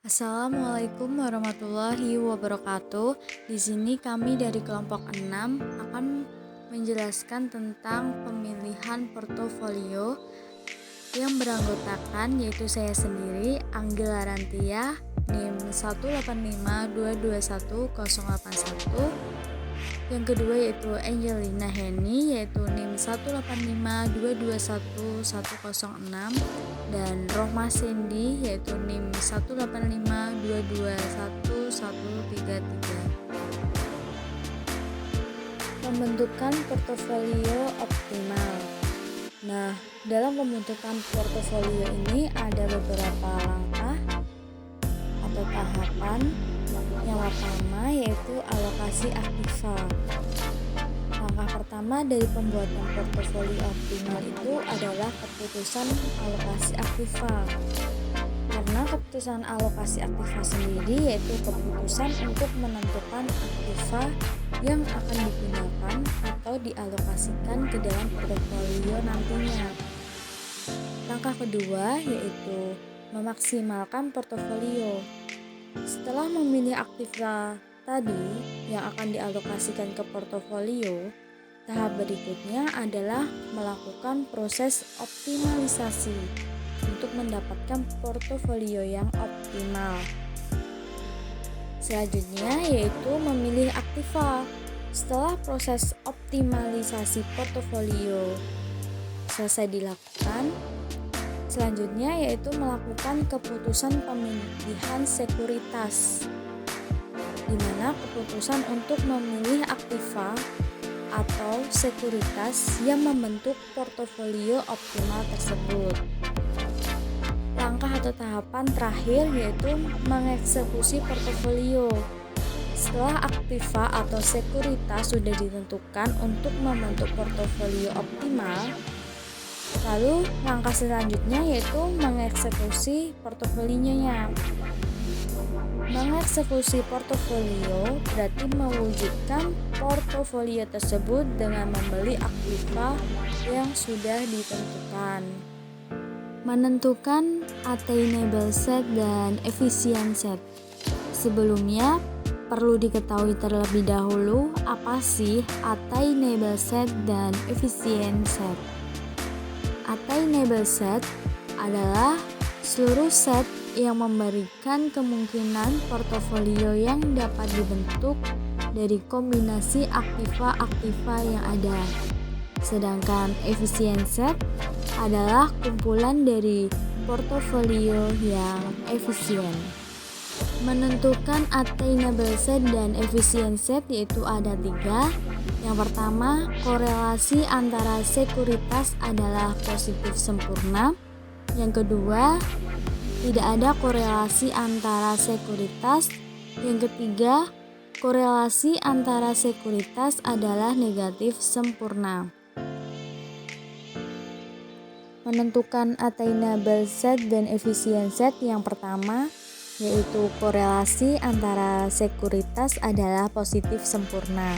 Assalamualaikum warahmatullahi wabarakatuh. Di sini kami dari kelompok 6 akan menjelaskan tentang pemilihan portofolio yang beranggotakan yaitu saya sendiri, Anggela Rantia, NIM 185221081. Yang kedua yaitu Angelina Heni yaitu NIM 185221106, dan Rohma Cindy yaitu NIM 185221133. Pembentukan portofolio optimal. Nah, dalam pembentukan portofolio ini ada beberapa langkah atau tahapan. Yang pertama yaitu alokasi aktiva. Langkah pertama dari pembuatan portofolio optimal itu adalah keputusan alokasi aktiva. Karena keputusan alokasi aktiva sendiri yaitu keputusan untuk menentukan aktiva yang akan digunakan atau dialokasikan ke dalam portofolio nantinya. Langkah kedua yaitu memaksimalkan portofolio. Setelah memilih aktiva tadi yang akan dialokasikan ke portofolio, tahap berikutnya adalah melakukan proses optimalisasi untuk mendapatkan portofolio yang optimal. Selanjutnya yaitu memilih aktiva. Setelah proses optimalisasi portofolio selesai dilakukan, selanjutnya yaitu melakukan keputusan pemilihan sekuritas, di mana keputusan untuk memilih aktiva atau sekuritas yang membentuk portofolio optimal tersebut. Langkah atau tahapan terakhir yaitu mengeksekusi portofolio. Setelah aktiva atau sekuritas sudah ditentukan untuk membentuk portofolio optimal, lalu langkah selanjutnya yaitu mengeksekusi portofolionya. Mengeksekusi portofolio berarti mewujudkan portofolio tersebut dengan membeli aktiva yang sudah ditentukan. Menentukan attainable set dan efficient set. Sebelumnya perlu diketahui terlebih dahulu apa sih attainable set dan efficient set. Attainable set adalah seluruh set yang memberikan kemungkinan portofolio yang dapat dibentuk dari kombinasi aktiva-aktiva yang ada. Sedangkan efficient set adalah kumpulan dari portofolio yang efisien. Menentukan attainable set dan efficient set yaitu ada 3. Yang pertama, korelasi antara sekuritas adalah positif sempurna. Yang kedua, tidak ada korelasi antara sekuritas. Yang ketiga, korelasi antara sekuritas adalah negatif sempurna. Menentukan attainable set dan efficient set yang pertama yaitu korelasi antara sekuritas adalah positif sempurna.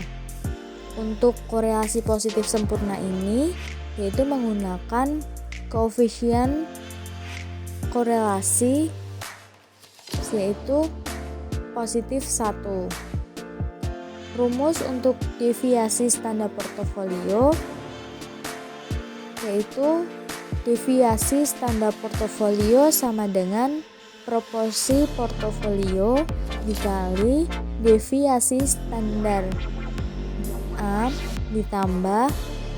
Untuk korelasi positif sempurna ini yaitu menggunakan koefisien korelasi yaitu positif 1. Rumus untuk deviasi standar portofolio yaitu deviasi standar portofolio sama dengan proporsi portofolio dikali deviasi standar A ditambah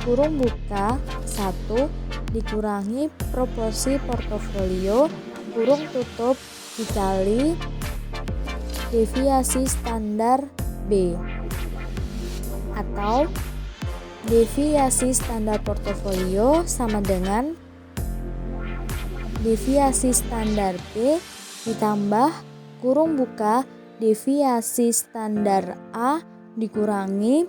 kurung buka 1 dikurangi proporsi portofolio kurung tutup dikali deviasi standar B, atau deviasi standar portofolio sama dengan deviasi standar B ditambah kurung buka deviasi standar A dikurangi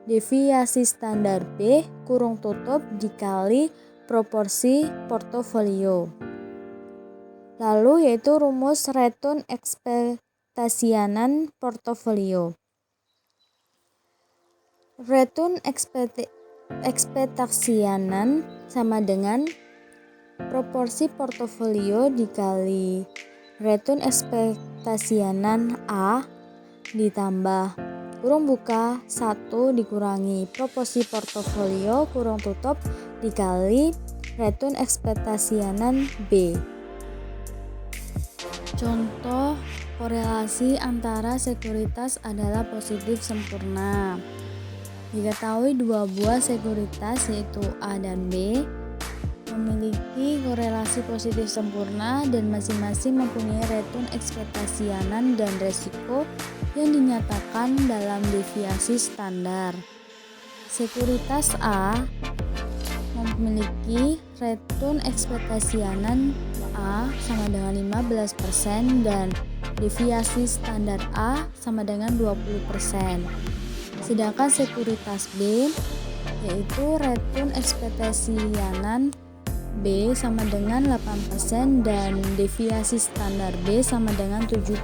deviasi standar B kurung tutup dikali proporsi portofolio. Lalu yaitu rumus return ekspektasianan portofolio. Return ekspektasianan sama dengan proporsi portofolio dikali return ekspektasianan A ditambah kurung buka 1 dikurangi proporsi portofolio kurung tutup dikali return ekspektasianan B. Contoh korelasi antara sekuritas adalah positif sempurna. Diketahui dua buah sekuritas yaitu A dan B memiliki korelasi positif sempurna dan masing-masing mempunyai return ekspektasianan dan resiko yang dinyatakan dalam deviasi standar. Sekuritas A memiliki return ekspektasianan A sama dengan 15% dan deviasi standar A sama dengan 20%. Sedangkan sekuritas B yaitu return ekspektasianan B sama dengan 8% dan deviasi standar B sama dengan 7%.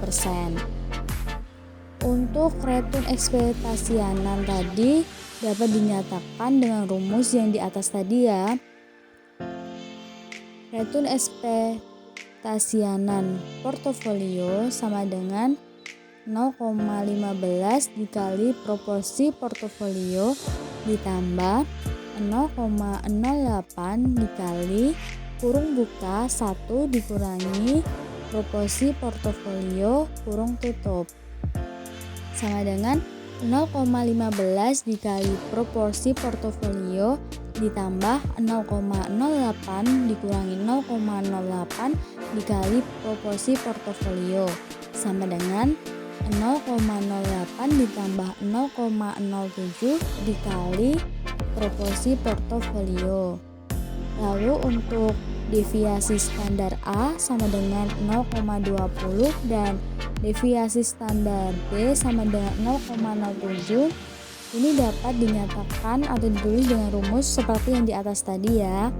Untuk return ekspektasianan tadi dapat dinyatakan dengan rumus yang di atas tadi ya. Return ekspektasianan portofolio sama dengan 0,15 dikali proporsi portofolio ditambah 0,08 dikali kurung buka 1 dikurangi proporsi portofolio kurung tutup sama dengan 0,15 dikali proporsi portofolio ditambah 0,08 dikurangi 0,08 dikali proporsi portofolio sama dengan 0,08 ditambah 0,07 dikali proporsi portofolio. Lalu untuk deviasi standar A sama dengan 0,20 dan deviasi standar B sama dengan 0,07. Ini dapat dinyatakan atau ditulis dengan rumus seperti yang di atas tadi ya.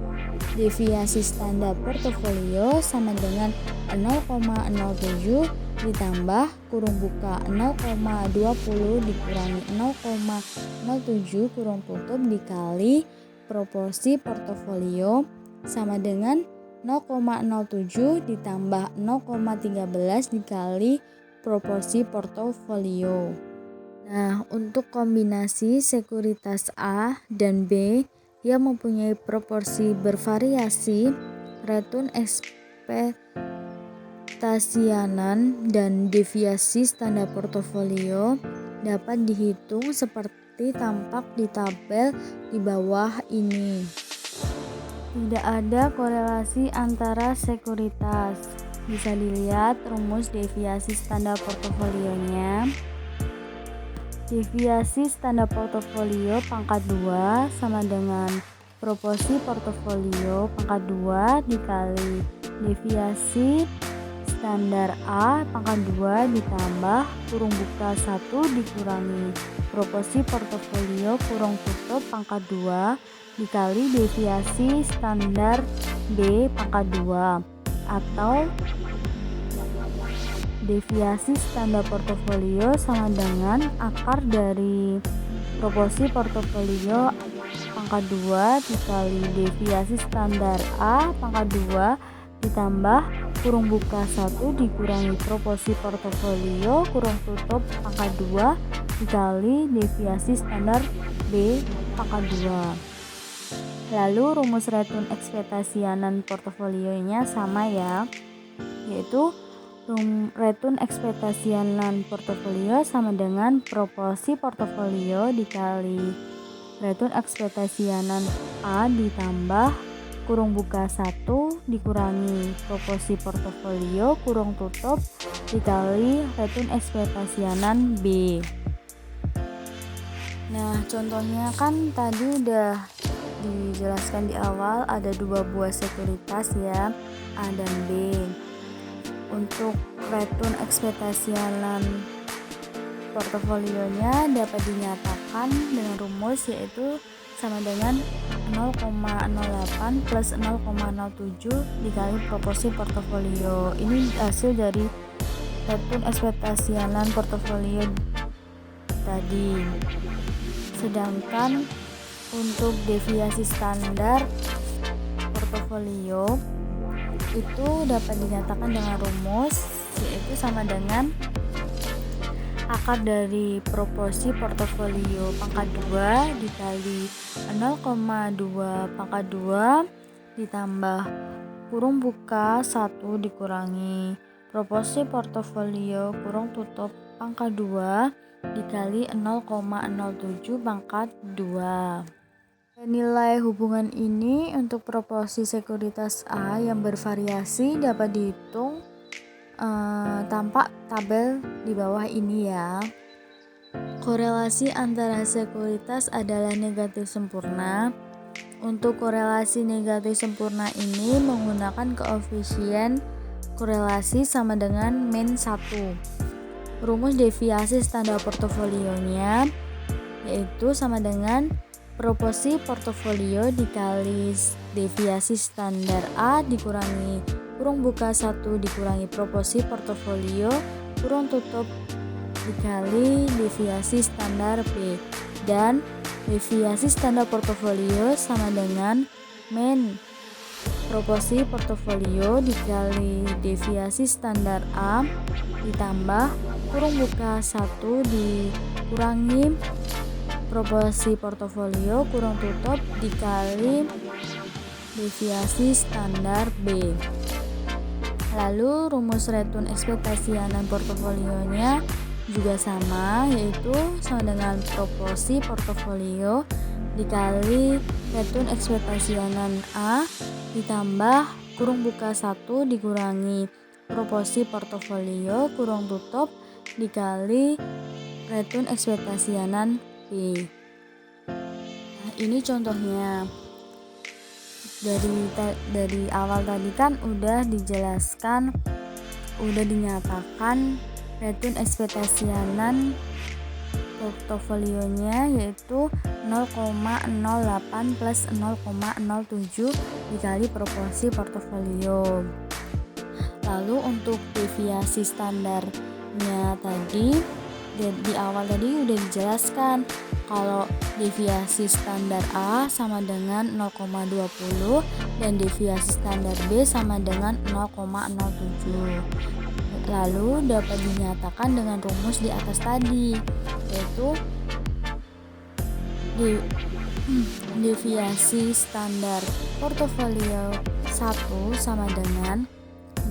Deviasi standar portofolio sama dengan 0,07 ditambah kurung buka 0,20 dikurangi 0,07 kurung tutup dikali proporsi portofolio sama dengan 0,07 ditambah 0,13 dikali proporsi portofolio. Nah, untuk kombinasi sekuritas A dan B yang mempunyai proporsi bervariasi, return ekspektasianan dan deviasi standar portofolio dapat dihitung seperti tampak di tabel di bawah ini. Tidak ada korelasi antara sekuritas. Bisa dilihat rumus deviasi standar portofolionya. Deviasi standar portofolio pangkat 2 sama dengan proporsi portofolio pangkat 2 dikali deviasi standar A pangkat 2 ditambah kurung buka 1 dikurangi proporsi portofolio kurung tutup pangkat 2 dikali deviasi standar B pangkat 2 atau deviasi standar portofolio sama dengan akar dari proporsi portofolio pangkat 2 dikali deviasi standar A pangkat 2 ditambah kurung buka 1 dikurangi proporsi portofolio kurung tutup pangkat 2 dikali deviasi standar B pangkat 2. Lalu rumus return ekspektasianan portofolionya sama ya, yaitu return ekspektasianan portofolio sama dengan proporsi portofolio dikali return ekspektasianan A ditambah kurung buka 1 dikurangi proporsi portofolio kurung tutup dikali return ekspektasianan B. Nah, contohnya kan tadi udah dijelaskan di awal ada dua buah sekuritas ya, A dan B. Untuk return ekspektasianan portofolionya dapat dinyatakan dengan rumus yaitu sama dengan 0,08 plus 0,07 dikali proporsi portofolio. Ini hasil dari return ekspektasianan portofolio tadi. Sedangkan untuk deviasi standar portofolio itu dapat dinyatakan dengan rumus yaitu yaitu sama dengan akar dari proporsi portofolio pangkat 2 dikali 0,2 pangkat 2 ditambah kurung buka 1 dikurangi proporsi portofolio kurung tutup pangkat 2 dikali 0,07 pangkat 2. Nilai hubungan ini untuk proporsi sekuritas A yang bervariasi dapat dihitung tampak tabel di bawah ini ya. Korelasi antara sekuritas adalah negatif sempurna. Untuk korelasi negatif sempurna ini menggunakan koefisien korelasi sama dengan min 1. Rumus deviasi standar portofolionya yaitu sama dengan proporsi portofolio dikali deviasi standar A dikurangi kurung buka 1 dikurangi proporsi portofolio kurung tutup dikali deviasi standar B, dan deviasi standar portofolio sama dengan min proporsi portofolio dikali deviasi standar A ditambah kurung buka 1 dikurangi proporsi portofolio kurung tutup dikali deviasi standar B. Lalu rumus return ekspektasi anan portofolionya juga sama, yaitu sama dengan proporsi portofolio dikali return ekspektasi anan A ditambah kurung buka 1 dikurangi proporsi portofolio kurung tutup dikali return ekspektasi anan B. Nah, ini contohnya. Dari awal tadi kan udah dijelaskan, udah dinyatakan return ekspektasianan portofolionya yaitu 0,08 plus 0,07 dikali proporsi portofolio. Lalu untuk deviasi standarnya tadi di awal tadi udah dijelaskan kalau deviasi standar A sama dengan 0,20 dan deviasi standar B sama dengan 0,07. Lalu dapat dinyatakan dengan rumus di atas tadi, yaitu deviasi standar portofolio 1 sama dengan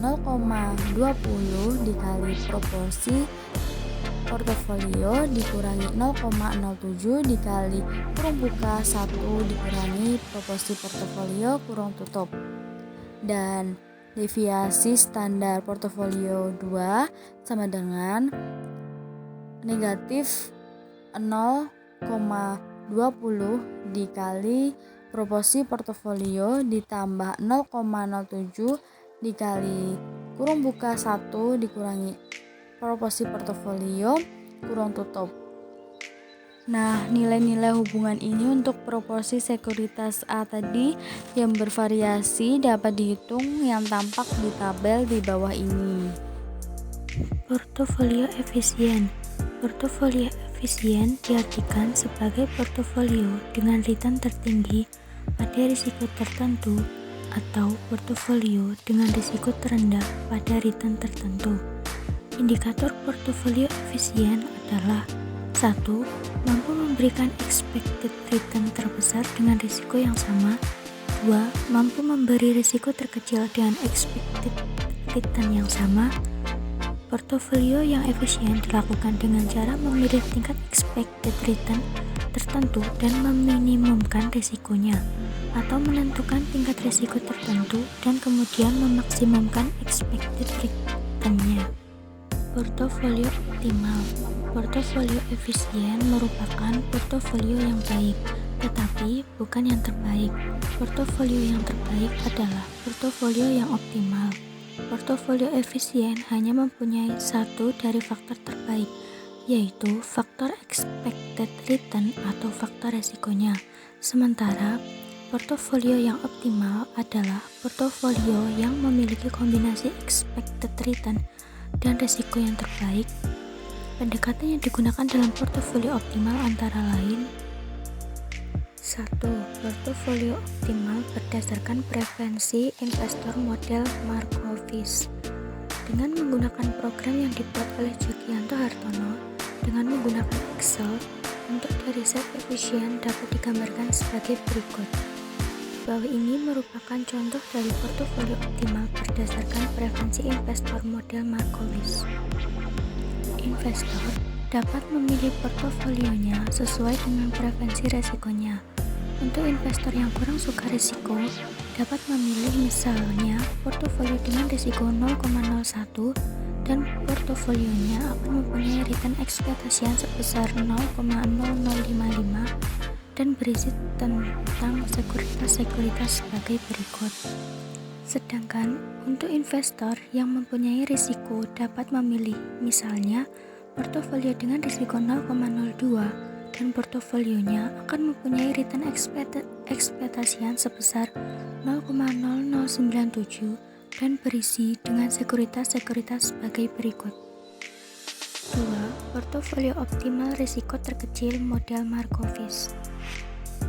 0,20 dikali proporsi portofolio dikurangi 0,07 dikali kurung buka 1 dikurangi proporsi portofolio kurung tutup, dan deviasi standar portofolio 2 sama dengan negatif 0,20 dikali proporsi portofolio ditambah 0,07 dikali kurung buka 1 dikurangi proporsi portofolio kurung tutup. Nah, nilai-nilai hubungan ini untuk proporsi sekuritas A tadi yang bervariasi dapat dihitung yang tampak di tabel di bawah ini. Portofolio efisien. Portofolio efisien diartikan sebagai portofolio dengan return tertinggi pada risiko tertentu atau portofolio dengan risiko terendah pada return tertentu. Indikator portofolio efisien adalah 1. Mampu memberikan expected return terbesar dengan risiko yang sama. 2. Mampu memberi risiko terkecil dengan expected return yang sama. Portofolio yang efisien dilakukan dengan cara memilih tingkat expected return tertentu dan meminimumkan risikonya, atau menentukan tingkat risiko tertentu dan kemudian memaksimumkan expected return-nya. Portofolio optimal. Portofolio efisien merupakan portofolio yang baik, tetapi bukan yang terbaik. Portofolio yang terbaik adalah portofolio yang optimal. Portofolio efisien hanya mempunyai satu dari faktor terbaik, yaitu faktor expected return atau faktor resikonya. Sementara portofolio yang optimal adalah portofolio yang memiliki kombinasi expected return dan risiko yang terbaik. Pendekatan yang digunakan dalam portofolio optimal antara lain: 1. Portofolio optimal berdasarkan preferensi investor model Markowitz. Dengan menggunakan program yang dibuat oleh Jugianto Hartono dengan menggunakan Excel, untuk riset efisien dapat digambarkan sebagai berikut. Bawah ini merupakan contoh dari portofolio optimal berdasarkan preferensi investor model Markowitz. Investor dapat memilih portofolionya sesuai dengan preferensi resikonya. Untuk investor yang kurang suka risiko, dapat memilih misalnya portofolio dengan risiko 0,01 dan portofolionya akan mempunyai return ekspektasian sebesar 0,0055 dan berisi tentang sekuritas-sekuritas sebagai berikut. Sedangkan untuk investor yang mempunyai risiko dapat memilih misalnya portofolio dengan risiko 0,02 dan portofolionya akan mempunyai return ekspektasian sebesar 0,0097 dan berisi dengan sekuritas-sekuritas sebagai berikut. 2. Portofolio optimal risiko terkecil model Markowitz.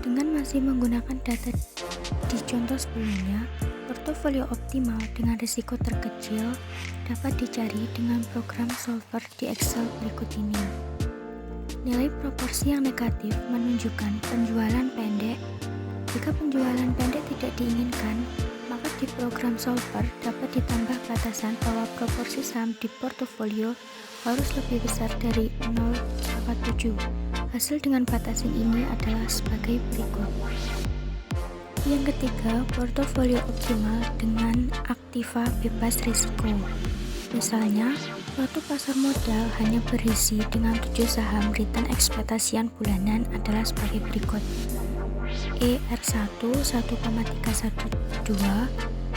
Dengan masih menggunakan data di contoh sebelumnya, portofolio optimal dengan risiko terkecil dapat dicari dengan program solver di Excel berikut ini. Nilai proporsi yang negatif menunjukkan penjualan pendek. Jika penjualan pendek tidak diinginkan, maka di program solver dapat ditambah batasan bahwa proporsi saham di portofolio harus lebih besar dari 0,7. Hasil dengan batasan ini adalah sebagai berikut. Yang ketiga, portofolio optimal dengan aktiva bebas risiko. Misalnya, suatu pasar modal hanya berisi dengan 7 saham, return ekspektasian bulanan adalah sebagai berikut. ER1 1,312,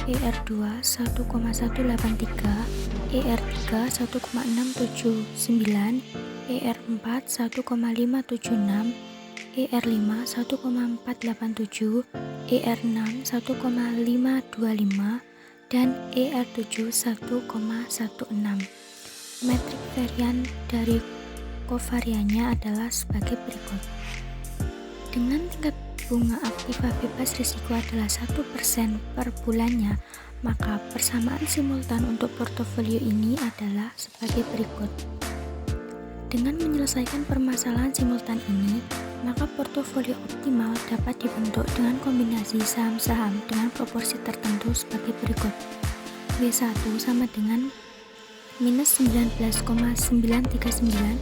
ER2 1,183, ER3 1,679, ER4 1,576, ER5 1,487, ER6 1,525, dan ER7 1,16. Metrik varian dari kovariannya adalah sebagai berikut. Dengan tingkat bunga aktiva bebas risiko adalah 1% per bulannya, maka persamaan simultan untuk portofolio ini adalah sebagai berikut. Dengan menyelesaikan permasalahan simultan ini, maka portofolio optimal dapat dibentuk dengan kombinasi saham-saham dengan proporsi tertentu sebagai berikut. W1 sama dengan minus 19,939,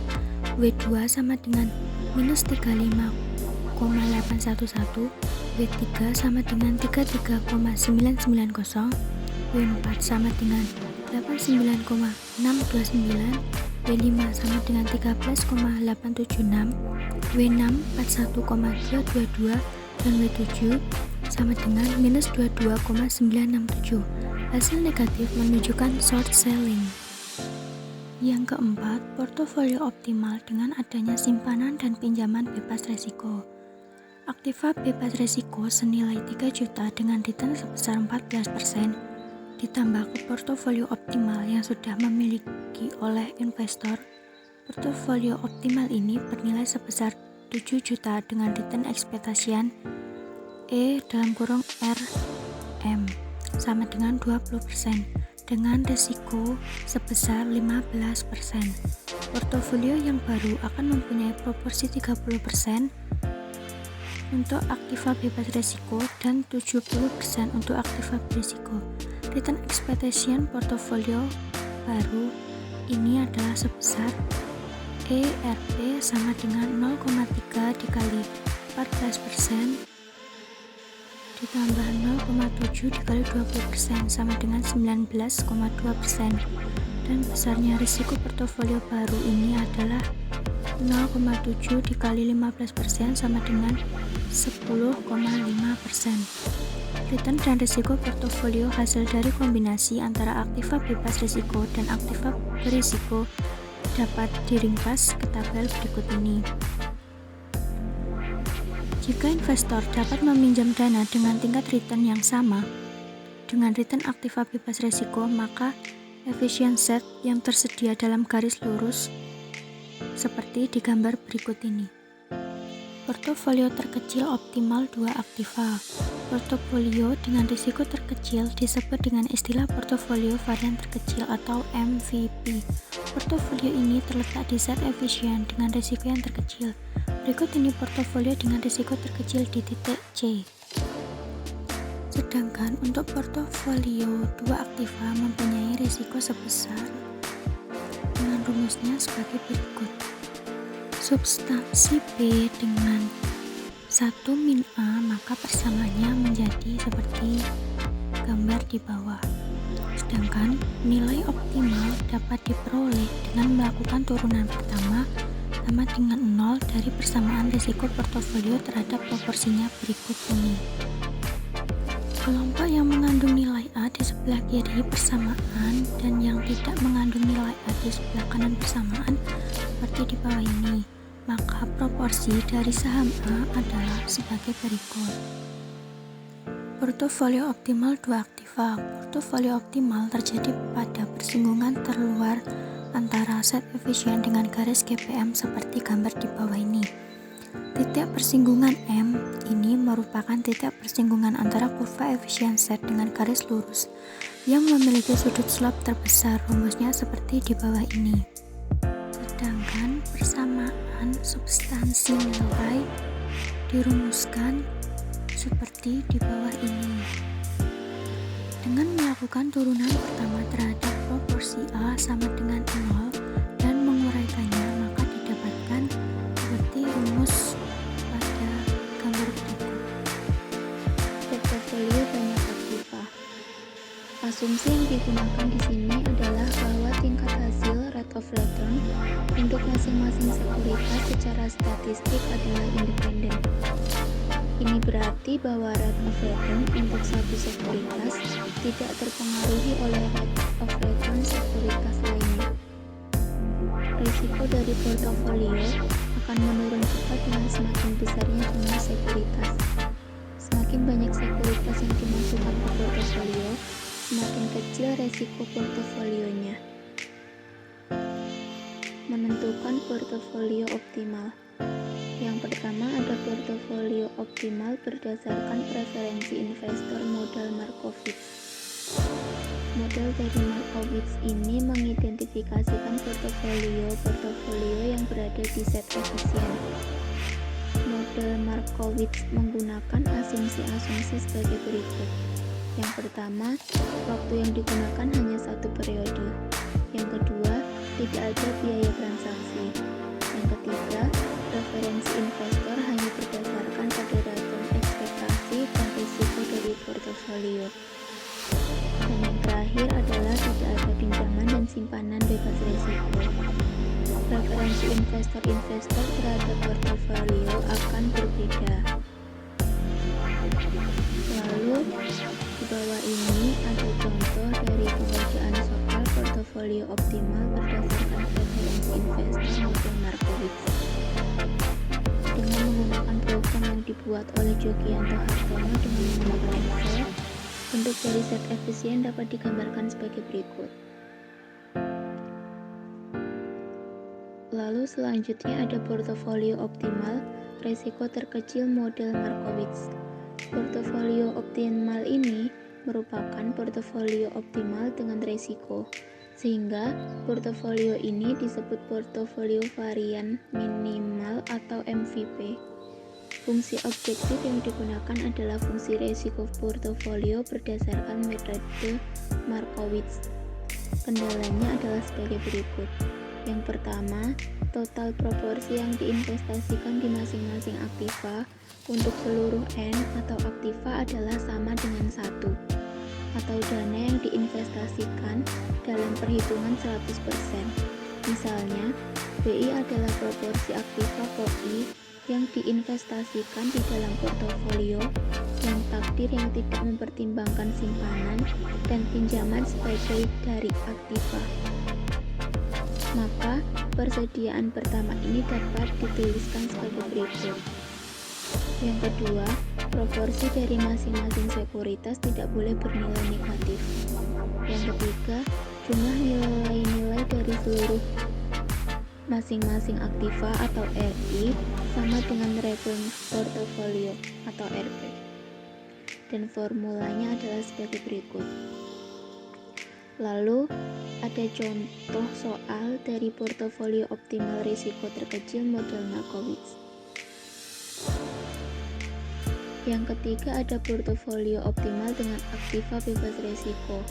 W2 sama dengan minus 35,811, W3 sama dengan 33,990, W4 sama dengan 89,629, W5 sama dengan 13,876, W6 41,222, dan W7 sama dengan minus 22,967. Hasil negatif menunjukkan short selling. Yang keempat, portofolio optimal dengan adanya simpanan dan pinjaman bebas risiko. Aktiva bebas risiko senilai 3 juta dengan return sebesar 14%, ditambah ke portofolio optimal yang sudah memiliki oleh investor. Portofolio optimal ini bernilai sebesar 7 juta dengan return ekspektasian (RM) sama dengan 20% dengan risiko sebesar 15%. Portofolio yang baru akan mempunyai proporsi 30% untuk aktiva bebas risiko dan 70% untuk aktiva berisiko. Return expectation portofolio baru ini adalah sebesar ERP sama dengan 0,3 dikali 14% ditambah 0,7 dikali 20% sama dengan 19,2%, dan besarnya risiko portofolio baru ini adalah 0,7 dikali 15% sama dengan 10,5%. Return dan risiko portofolio hasil dari kombinasi antara aktiva bebas risiko dan aktiva berisiko dapat diringkas ke tabel berikut ini. Jika investor dapat meminjam dana dengan tingkat return yang sama dengan return aktiva bebas risiko, maka efisiensi yang tersedia dalam garis lurus seperti di gambar berikut ini. Portofolio terkecil optimal 2 aktiva. Portofolio dengan risiko terkecil disebut dengan istilah portofolio varian terkecil atau MVP. Portofolio ini terletak di zat efisien dengan risiko yang terkecil. Berikut ini portofolio dengan risiko terkecil di titik C. Sedangkan untuk portofolio 2 aktiva mempunyai risiko sebesar dengan rumusnya sebagai berikut. Substansi B dengan 1 min A, maka persamaannya menjadi seperti gambar di bawah. Sedangkan nilai optimal dapat diperoleh dengan melakukan turunan pertama sama dengan 0 dari persamaan risiko portofolio terhadap proporsinya berikut ini. Kelompok yang mengandung nilai A di sebelah kiri persamaan dan yang tidak mengandung nilai A di sebelah kanan persamaan seperti di bawah ini. Maka proporsi dari saham A adalah sebagai berikut. Portofolio optimal 2 aktiva. Portofolio optimal terjadi pada persinggungan terluar antara zat efisien dengan garis GPM seperti gambar di bawah ini. Titik persinggungan M ini merupakan titik persinggungan antara kurva efisien Z dengan garis lurus yang memiliki sudut slope terbesar. Rumusnya seperti di bawah ini. Sedangkan persamaan substansi nilai dirumuskan seperti di bawah ini. Dengan melakukan turunan pertama terhadap proporsi A sama dengan 0 dan menguraikannya, maka didapatkan seperti rumus pada gambar berikut. Portofolio banyak aktiva. Asumsi yang digunakan di sini adalah bahwa tingkat hasil rate of return untuk masing-masing sekuritas secara statistik adalah independen. Ini berarti bahwa rate of return untuk satu sekuritas tidak terpengaruhi oleh rate of return sekuritas lainnya. Risiko dari portofolio akan menurun cepat dengan semakin besarnya jumlah sekuritas. Semakin banyak sekuritas yang dimasukkan ke portofolio, semakin kecil resiko portofolionya. Menentukan portofolio optimal. Yang pertama ada portofolio optimal berdasarkan preferensi investor model Markowitz. Model dari Markowitz ini mengidentifikasikan portofolio yang berada di set efisien. Model Markowitz menggunakan asumsi-asumsi sebagai berikut. Yang pertama, waktu yang digunakan hanya satu periode. Yang kedua, tidak ada biaya transaksi. Yang ketiga, preferensi investor hanya berdasarkan pada return ekspektasi dan risiko dari portofolio. Dan yang terakhir adalah tidak ada pinjaman dan simpanan bebas risiko. Preferensi investor terhadap portofolio akan berbeda. Lalu, di bawah ini ada contoh dari pembacaan soal portofolio optimal berdasarkan preferensi investor model Markowitz. Dengan menggunakan program yang dibuat oleh Jogianto Hartono dengan menggunakan Excel, bentuk dari set efisien dapat digambarkan sebagai berikut. Lalu selanjutnya ada portofolio optimal, risiko terkecil model Markowitz. Portofolio optimal ini merupakan portofolio optimal dengan risiko, sehingga portofolio ini disebut portofolio varian minimal atau MVP. Fungsi objektif yang digunakan adalah fungsi risiko portofolio berdasarkan metode Markowitz. Kendalanya adalah sebagai berikut. Yang pertama, total proporsi yang diinvestasikan di masing-masing aktiva untuk seluruh N atau aktiva adalah sama dengan 1, atau dana yang diinvestasikan dalam perhitungan 100%. Misalnya, BI adalah proporsi aktiva KOI yang diinvestasikan di dalam portofolio yang takdir yang tidak mempertimbangkan simpanan dan pinjaman sebagai dari aktiva. Maka, persediaan pertama ini dapat dituliskan sebagai berikut. Yang kedua, proporsi dari masing-masing sekuritas tidak boleh bernilai negatif. Yang ketiga, jumlah nilai-nilai dari seluruh masing-masing aktiva atau RI sama dengan reference portfolio atau RP. dan formulanya adalah sebagai berikut. Lalu, ada contoh soal dari portofolio optimal risiko terkecil model Markowitz. Yang ketiga ada portofolio optimal dengan aktiva bebas risiko.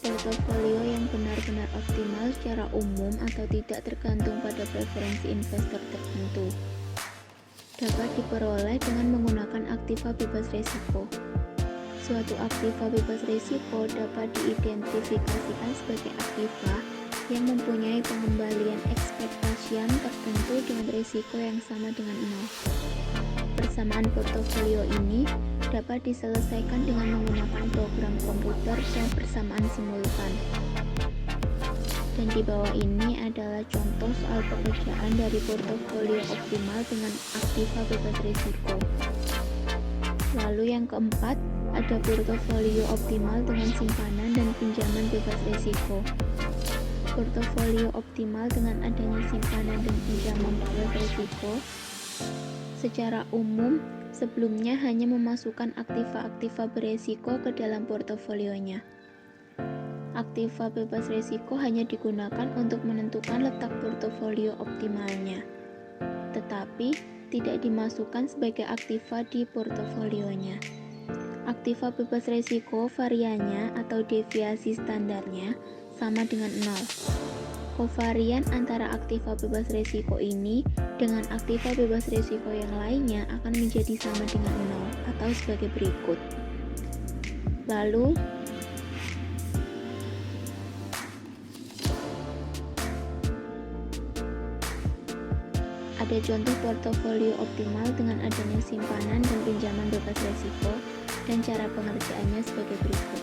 Portofolio yang benar-benar optimal secara umum atau tidak tergantung pada preferensi investor tertentu dapat diperoleh dengan menggunakan aktiva bebas risiko. Suatu aktiva bebas risiko dapat diidentifikasikan sebagai aktiva yang mempunyai pengembalian ekspektasian tertentu dengan risiko yang sama dengan nol. Persamaan portofolio ini dapat diselesaikan dengan menggunakan program komputer dan persamaan simultan. Dan di bawah ini adalah contoh soal pekerjaan dari portofolio optimal dengan aktiva bebas risiko. Lalu yang keempat, ada portofolio optimal dengan simpanan dan pinjaman bebas risiko. Portofolio optimal dengan adanya simpanan dan pinjaman bebas risiko secara umum sebelumnya hanya memasukkan aktiva-aktiva beresiko ke dalam portofolionya. Aktiva bebas risiko hanya digunakan untuk menentukan letak portofolio optimalnya, tetapi tidak dimasukkan sebagai aktiva di portofolionya. Aktiva bebas risiko variannya atau deviasi standarnya sama dengan 0. Kovarian antara aktiva bebas risiko ini dengan aktiva bebas risiko yang lainnya akan menjadi sama dengan 0 atau sebagai berikut. Lalu, ada contoh portofolio optimal dengan adanya simpanan dan pinjaman bebas risiko dan cara pengerjaannya sebagai berikut.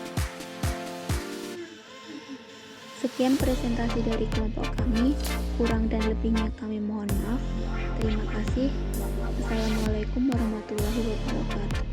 Sekian presentasi dari kelompok kami, kurang dan lebihnya kami mohon maaf. Terima kasih. Assalamualaikum warahmatullahi wabarakatuh.